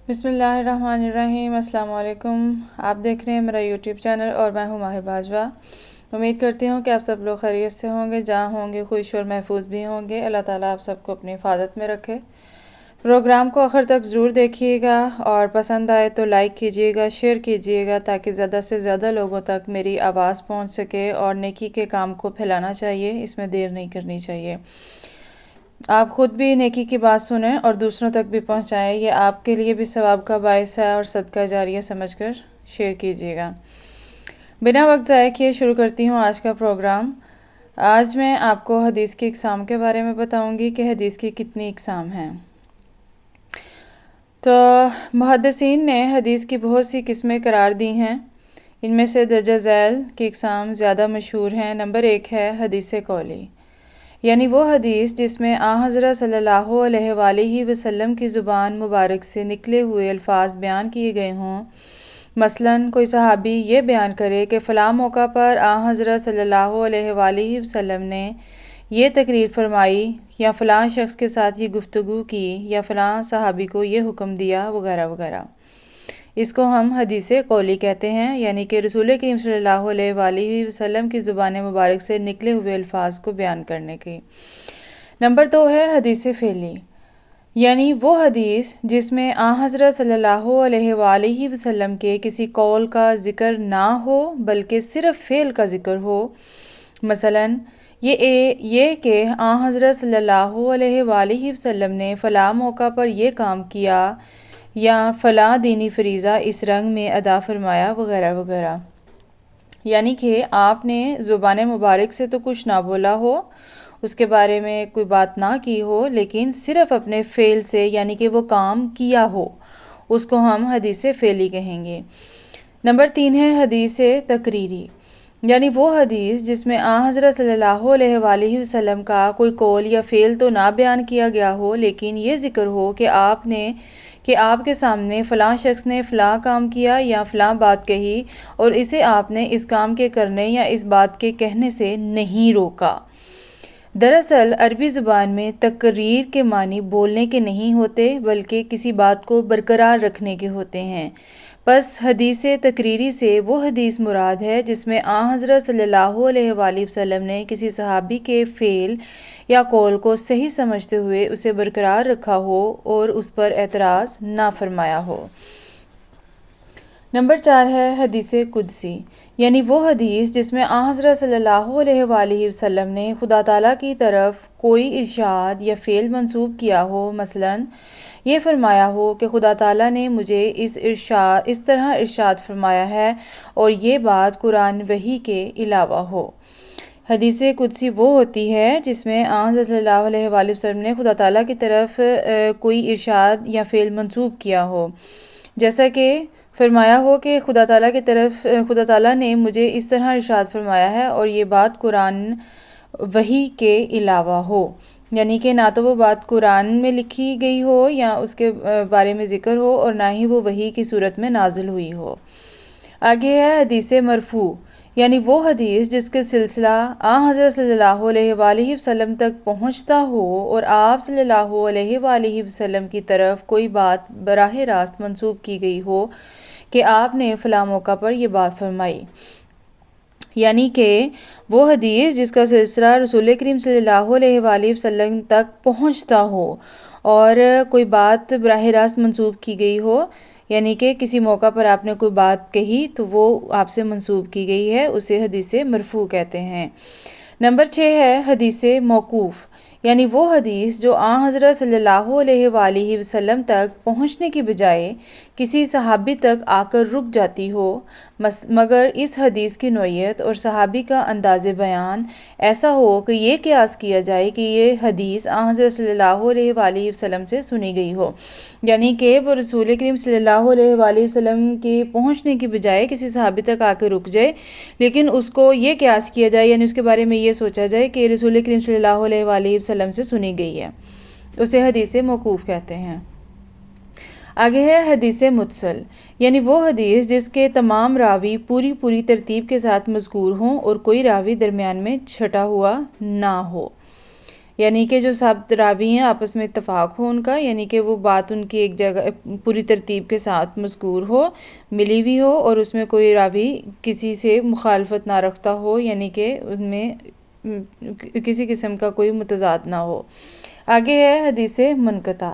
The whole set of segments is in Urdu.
بسم اللہ الرحمن الرحیم۔ السلام علیکم۔ آپ دیکھ رہے ہیں میرا یوٹیوب چینل اور میں ہوں ماہر باجوہ۔ امید کرتی ہوں کہ آپ سب لوگ خیریت سے ہوں گے، جہاں ہوں گے خوش اور محفوظ بھی ہوں گے۔ اللہ تعالیٰ آپ سب کو اپنی حفاظت میں رکھے۔ پروگرام کو آخر تک ضرور دیکھیے گا اور پسند آئے تو لائک کیجیے گا، شیئر کیجیے گا تاکہ زیادہ سے زیادہ لوگوں تک میری آواز پہنچ سکے، اور نیکی کے کام کو پھیلانا چاہیے، اس میں دیر نہیں کرنی چاہیے۔ آپ خود بھی نیکی کی بات سنیں اور دوسروں تک بھی پہنچائیں، یہ آپ کے لیے بھی ثواب کا باعث ہے اور صدقہ جاریہ سمجھ کر شیئر کیجیے گا۔ بنا وقت ضائع کیے شروع کرتی ہوں آج کا پروگرام۔ آج میں آپ کو حدیث کی اقسام کے بارے میں بتاؤں گی کہ حدیث کی کتنی اقسام ہیں۔ تو محدثین نے حدیث کی بہت سی قسمیں قرار دی ہیں، ان میں سے درجہ ذیل کی اقسام زیادہ مشہور ہیں۔ نمبر 1 ہے حدیث قولی، یعنی وہ حدیث جس میں حضرت صلی اللہ علیہ وآلہ وسلم کی زبان مبارک سے نکلے ہوئے الفاظ بیان کیے گئے ہوں۔ مثلاً کوئی صحابی یہ بیان کرے کہ فلاں موقع پر حضرت صلی اللہ علیہ وآلہ وسلم نے یہ تقریر فرمائی، یا فلاں شخص کے ساتھ یہ گفتگو کی، یا فلاں صحابی کو یہ حکم دیا، وغیرہ وغیرہ۔ اس کو ہم حدیث قولی کہتے ہیں، یعنی کہ رسول کریم صلی اللہ علیہ وآلہ وسلم کی زبان مبارک سے نکلے ہوئے الفاظ کو بیان کرنے کی۔ نمبر 2 ہے حدیث فعلی، یعنی وہ حدیث جس میں حضرت صلی اللہ علیہ وآلہ وسلم کے کسی قول کا ذکر نہ ہو بلکہ صرف فعل کا ذکر ہو۔ مثلاً یہ کہ حضرت صلی اللہ علیہ وآلہ وسلم نے فلاں موقع پر یہ کام کیا، یا فلاں دینی فریضہ اس رنگ میں ادا فرمایا، وغیرہ وغیرہ۔ یعنی کہ آپ نے زبان مبارک سے تو کچھ نہ بولا ہو، اس کے بارے میں کوئی بات نہ کی ہو، لیکن صرف اپنے فعل سے، یعنی کہ وہ کام کیا ہو، اس کو ہم حدیث فعلی کہیں گے۔ نمبر 3 ہے حدیث تقریری، یعنی وہ حدیث جس میں حضرت صلی اللہ علیہ وآلہ وسلم کا کوئی قول یا فعل تو نہ بیان کیا گیا ہو، لیکن یہ ذکر ہو کہ آپ کے سامنے فلاں شخص نے فلاں کام کیا یا فلاں بات کہی، اور اسے آپ نے اس کام کے کرنے یا اس بات کے کہنے سے نہیں روکا۔ دراصل عربی زبان میں تقریر کے معنی بولنے کے نہیں ہوتے، بلکہ کسی بات کو برقرار رکھنے کے ہوتے ہیں۔ پس حدیث تقریری سے وہ حدیث مراد ہے جس میں حضرت صلی اللہ علیہ وآلہ وسلم نے کسی صحابی کے فعل یا قول کو صحیح سمجھتے ہوئے اسے برقرار رکھا ہو اور اس پر اعتراض نہ فرمایا ہو۔ نمبر 4 ہے حدیث قدسی، یعنی وہ حدیث جس میں حضرت صلی اللہ علیہ وآلہ وسلم نے خدا تعالیٰ کی طرف کوئی ارشاد یا فعل منسوب کیا ہو۔ مثلاً یہ فرمایا ہو کہ خدا تعالیٰ نے مجھے اس طرح ارشاد فرمایا ہے، اور یہ بات قرآن وحی کے علاوہ ہو۔ حدیث قدسی وہ ہوتی ہے جس میں حضرت صلی اللہ علیہ وآلہ وسلم نے خدا تعالیٰ کی طرف کوئی ارشاد یا فعل منسوب کیا ہو، جیسا کہ فرمایا ہو کہ خدا تعالیٰ نے مجھے اس طرح ارشاد فرمایا ہے، اور یہ بات قرآن وحی کے علاوہ ہو، یعنی کہ نہ تو وہ بات قرآن میں لکھی گئی ہو یا اس کے بارے میں ذکر ہو، اور نہ ہی وہ وحی کی صورت میں نازل ہوئی ہو۔ آگے ہے حدیث مرفوع، یعنی وہ حدیث جس کے سلسلہ حضرت صلی اللہ علیہ وآلہ وسلم تک پہنچتا ہو، اور آپ صلی اللہ علیہ وآلہ وسلم کی طرف کوئی بات براہ راست منسوب کی گئی ہو کہ آپ نے فلاں موقع پر یہ بات فرمائی۔ یعنی کہ وہ حدیث جس کا سلسلہ رسول کریم صلی اللہ علیہ وآلہ وسلم تک پہنچتا ہو اور کوئی بات براہ راست منسوب کی گئی ہو، یعنی کہ کسی موقع پر آپ نے کوئی بات کہی تو وہ آپ سے منسوب کی گئی ہے، اسے حدیث مرفوع کہتے ہیں۔ نمبر 6 ہے حدیث موقوف، یعنی وہ حدیث جو حضرت صلی اللہ علیہ وآلہ وسلم تک پہنچنے کی بجائے کسی صحابی تک آ کر رک جاتی ہو، مگر اس حدیث کی نوعیت اور صحابی کا انداز بیان ایسا ہو کہ یہ قیاس کیا جائے کہ یہ حدیث حضرت صلی اللہ علیہ وآلہ وسلم سے سنی گئی ہو، یعنی کہ وہ رسول کریم صلی اللہ علیہ وآلہ وسلم کے پہنچنے کی بجائے کسی صحابی تک آ کے رک جائے، لیکن اس کو یہ قیاس کیا جائے، یعنی اس کے بارے میں یہ سوچا جائے کہ رسول کریم صلی اللہ علیہ وآلہ وسلم سے سنی گئی ہے، اسے حدیث موقوف کہتے ہیں۔ آگے ہے حدیث متصل، یعنی وہ حدیث جس کے تمام راوی پوری ترتیب کے ساتھ مذکور ہوں اور کوئی راوی درمیان میں چھٹا ہوا نہ ہو۔ یعنی کہ جو سب راوی ہیں آپس میں اتفاق ہو ان کا، یعنی کہ وہ بات ان کی ایک جگہ پوری ترتیب کے ساتھ مذکور ہو، ملی ہوئی ہو، اور اس میں کوئی راوی کسی سے مخالفت نہ رکھتا ہو، یعنی کہ ان میں کسی قسم کا کوئی متضاد نہ ہو۔ آگے ہے حدیث منقطع،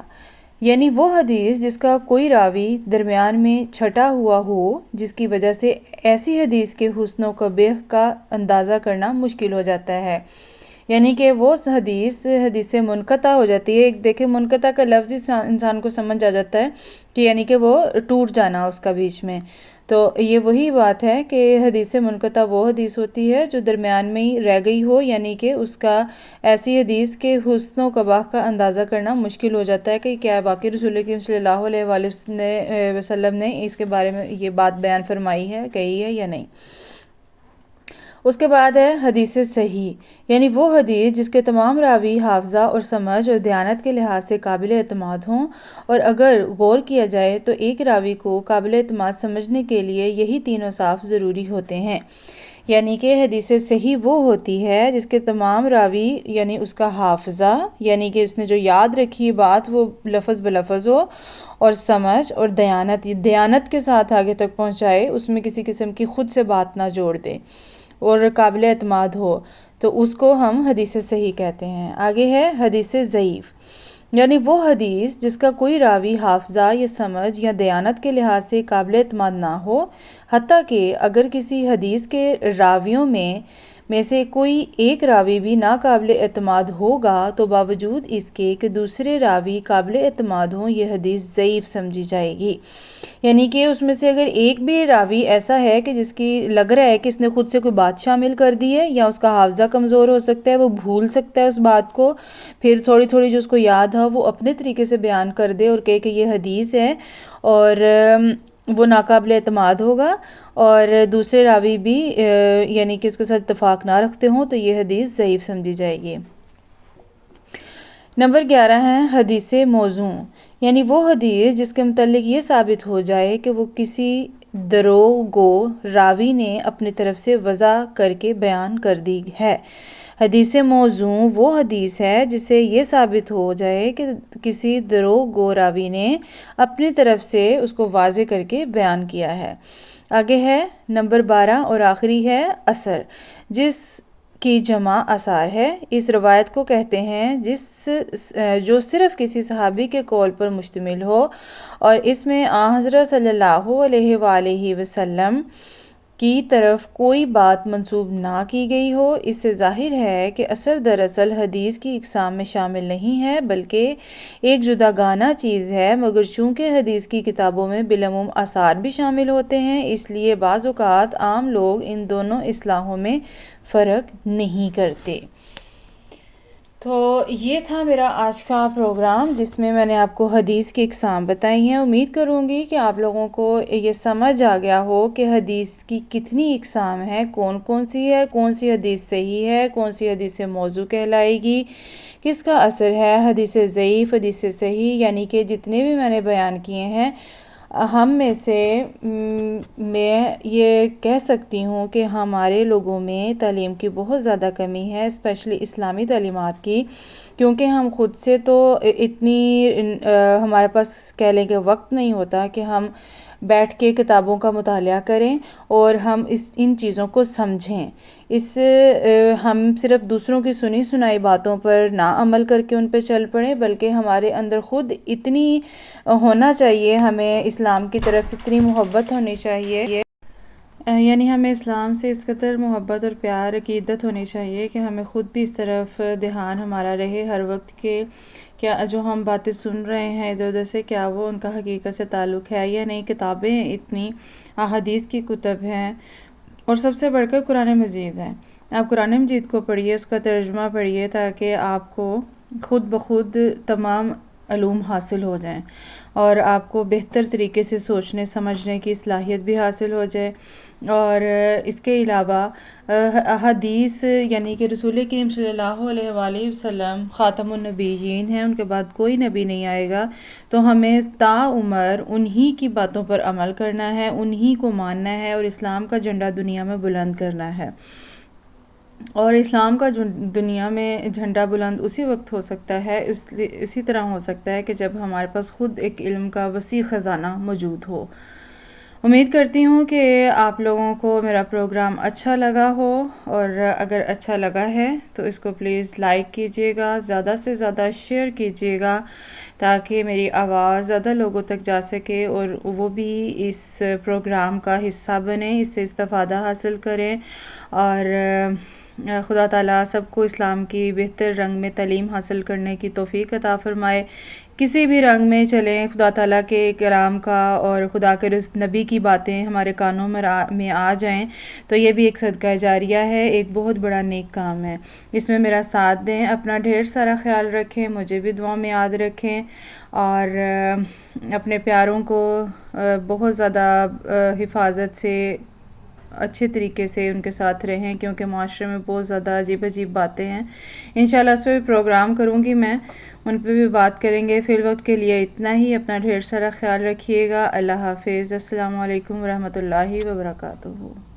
یعنی وہ حدیث جس کا کوئی راوی درمیان میں چھٹا ہوا ہو، جس کی وجہ سے ایسی حدیث کے حسن و قبیح کا اندازہ کرنا مشکل ہو جاتا ہے، یعنی کہ وہ حدیث منقطع ہو جاتی ہے۔ دیکھیں منقطع کا لفظ انسان کو سمجھ آ جاتا ہے کہ یعنی کہ وہ ٹوٹ جانا اس کا بیچ میں، تو یہ وہی بات ہے کہ حدیث منقطع وہ حدیث ہوتی ہے جو درمیان میں ہی رہ گئی ہو، یعنی کہ اس کا ایسی حدیث کے حسن و قباح کا اندازہ کرنا مشکل ہو جاتا ہے کہ کیا واقعی رسول کریم صلی اللہ علیہ وآلہ وسلم نے اس کے بارے میں یہ بات بیان فرمائی ہے، کہی ہے یا نہیں۔ اس کے بعد ہے حدیث صحیح، یعنی وہ حدیث جس کے تمام راوی حافظہ اور سمجھ اور دیانت کے لحاظ سے قابل اعتماد ہوں، اور اگر غور کیا جائے تو ایک راوی کو قابل اعتماد سمجھنے کے لیے یہی تینوں صاف ضروری ہوتے ہیں۔ یعنی کہ حدیث صحیح وہ ہوتی ہے جس کے تمام راوی، یعنی اس کا حافظہ، یعنی کہ اس نے جو یاد رکھی بات وہ لفظ بلفظ ہو، اور سمجھ اور دیانت کے ساتھ آگے تک پہنچائے، اس میں کسی قسم کی خود سے بات نہ جوڑ دے اور قابل اعتماد ہو، تو اس کو ہم حدیث صحیح کہتے ہیں۔ آگے ہے حدیث ضعیف، یعنی وہ حدیث جس کا کوئی راوی حافظہ یا سمجھ یا دیانت کے لحاظ سے قابل اعتماد نہ ہو، حتیٰ کہ اگر کسی حدیث کے راویوں میں سے کوئی ایک راوی بھی ناقابل اعتماد ہوگا تو باوجود اس کے کہ دوسرے راوی قابل اعتماد ہوں، یہ حدیث ضعیف سمجھی جائے گی۔ یعنی کہ اس میں سے اگر ایک بھی راوی ایسا ہے کہ جس کی لگ رہا ہے کہ اس نے خود سے کوئی بات شامل کر دی ہے، یا اس کا حافظہ کمزور ہو سکتا ہے، وہ بھول سکتا ہے اس بات کو، پھر تھوڑی تھوڑی جو اس کو یاد ہے وہ اپنے طریقے سے بیان کر دے اور کہے کہ یہ حدیث ہے، اور وہ ناقابل اعتماد ہوگا، اور دوسرے راوی بھی یعنی کہ اس کے ساتھ اتفاق نہ رکھتے ہوں، تو یہ حدیث ضعیف سمجھی جائے گی۔ نمبر 11 ہے حدیث موضوع، یعنی وہ حدیث جس کے متعلق یہ ثابت ہو جائے کہ وہ کسی دروغ گو راوی نے اپنی طرف سے وضع کر کے بیان کر دی ہے۔ حدیث موضوع وہ حدیث ہے جسے یہ ثابت ہو جائے کہ کسی دروغ گو راوی نے اپنی طرف سے اس کو واضح کر کے بیان کیا ہے۔ آگے ہے نمبر 12 اور آخری ہے اثر، جس کی جمع آثار ہے۔ اس روایت کو کہتے ہیں جو صرف کسی صحابی کے قول پر مشتمل ہو، اور اس میں آن حضرت صلی اللہ علیہ وآلہ وسلم کی طرف کوئی بات منسوب نہ کی گئی ہو۔ اس سے ظاہر ہے کہ اثر دراصل حدیث کی اقسام میں شامل نہیں ہے، بلکہ ایک جداگانہ چیز ہے، مگر چونکہ حدیث کی کتابوں میں بالعموم آثار بھی شامل ہوتے ہیں، اس لیے بعض اوقات عام لوگ ان دونوں اصطلاحوں میں فرق نہیں کرتے۔ تو یہ تھا میرا آج کا پروگرام جس میں میں نے آپ کو حدیث کی اقسام بتائی ہیں۔ امید کروں گی کہ آپ لوگوں کو یہ سمجھ آ گیا ہو کہ حدیث کی کتنی اقسام ہیں، کون کون سی ہے، کون سی حدیث صحیح ہے، کون سی حدیث موضوع کہلائے گی، کس کا اثر ہے، حدیث ضعیف، حدیث صحیح، یعنی کہ جتنے بھی میں نے بیان کیے ہیں، ہم میں سے میں یہ کہہ سکتی ہوں کہ ہمارے لوگوں میں تعلیم کی بہت زیادہ کمی ہے، اسپیشلی اسلامی تعلیمات کی، کیونکہ ہم خود سے تو اتنی ہمارے پاس کہہ لیں کہ وقت نہیں ہوتا کہ ہم بیٹھ کے کتابوں کا مطالعہ کریں اور ہم ان چیزوں کو سمجھیں۔ ہم صرف دوسروں کی سنی سنائی باتوں پر نہ عمل کر کے ان پہ چل پڑیں، بلکہ ہمارے اندر خود اتنی ہونا چاہیے، ہمیں اسلام کی طرف اتنی محبت ہونی چاہیے، یعنی ہمیں اسلام سے اس قدر محبت اور پیار عقیدت ہونی چاہیے کہ ہمیں خود بھی اس طرف دھیان ہمارا رہے ہر وقت کہ کیا جو ہم باتیں سن رہے ہیں ادھر ادھر سے، کیا وہ ان کا حقیقت سے تعلق ہے یا نہیں۔ کتابیں اتنی احادیث کی کتب ہیں، اور سب سے بڑھ کر قرآن مجید ہے۔ آپ قرآن مجید کو پڑھیے، اس کا ترجمہ پڑھیے، تاکہ آپ کو خود بخود تمام علوم حاصل ہو جائیں اور آپ کو بہتر طریقے سے سوچنے سمجھنے کی صلاحیت بھی حاصل ہو جائے۔ اور اس کے علاوہ حدیث یعنی کہ رسول کریم صلی اللہ علیہ وآلہ وسلم خاتم النبیین ہیں، ان کے بعد کوئی نبی نہیں آئے گا، تو ہمیں تا عمر انہی کی باتوں پر عمل کرنا ہے، انہی کو ماننا ہے اور اسلام کا جھنڈا دنیا میں بلند کرنا ہے۔ اور اسلام کا جو دنیا میں جھنڈا بلند اسی وقت ہو سکتا ہے، اسی طرح ہو سکتا ہے کہ جب ہمارے پاس خود ایک علم کا وسیع خزانہ موجود ہو۔ امید کرتی ہوں کہ آپ لوگوں کو میرا پروگرام اچھا لگا ہو، اور اگر اچھا لگا ہے تو اس کو پلیز لائک کیجیے گا، زیادہ سے زیادہ شیئر کیجیے گا تاکہ میری آواز زیادہ لوگوں تک جا سکے اور وہ بھی اس پروگرام کا حصہ بنیں، اس سے استفادہ حاصل کریں، اور خدا تعالیٰ سب کو اسلام کی بہتر رنگ میں تعلیم حاصل کرنے کی توفیق عطا فرمائے۔ کسی بھی رنگ میں چلیں، خدا تعالیٰ کے کلام کا اور خدا کے نبی کی باتیں ہمارے کانوں میں آ جائیں تو یہ بھی ایک صدقہ جاریہ ہے، ایک بہت بڑا نیک کام ہے۔ اس میں میرا ساتھ دیں، اپنا ڈھیر سارا خیال رکھیں، مجھے بھی دعا میں یاد رکھیں، اور اپنے پیاروں کو بہت زیادہ حفاظت سے اچھے طریقے سے ان کے ساتھ رہیں، کیونکہ معاشرے میں بہت زیادہ عجیب عجیب باتیں ہیں۔ انشاءاللہ اس پہ بھی پروگرام کروں گی میں، ان پہ بھی بات کریں گے۔ فی الوقت کے لیے اتنا ہی، اپنا ڈھیر سارا خیال رکھیے گا۔ اللہ حافظ۔ السلام علیکم ورحمۃ اللہ وبرکاتہ۔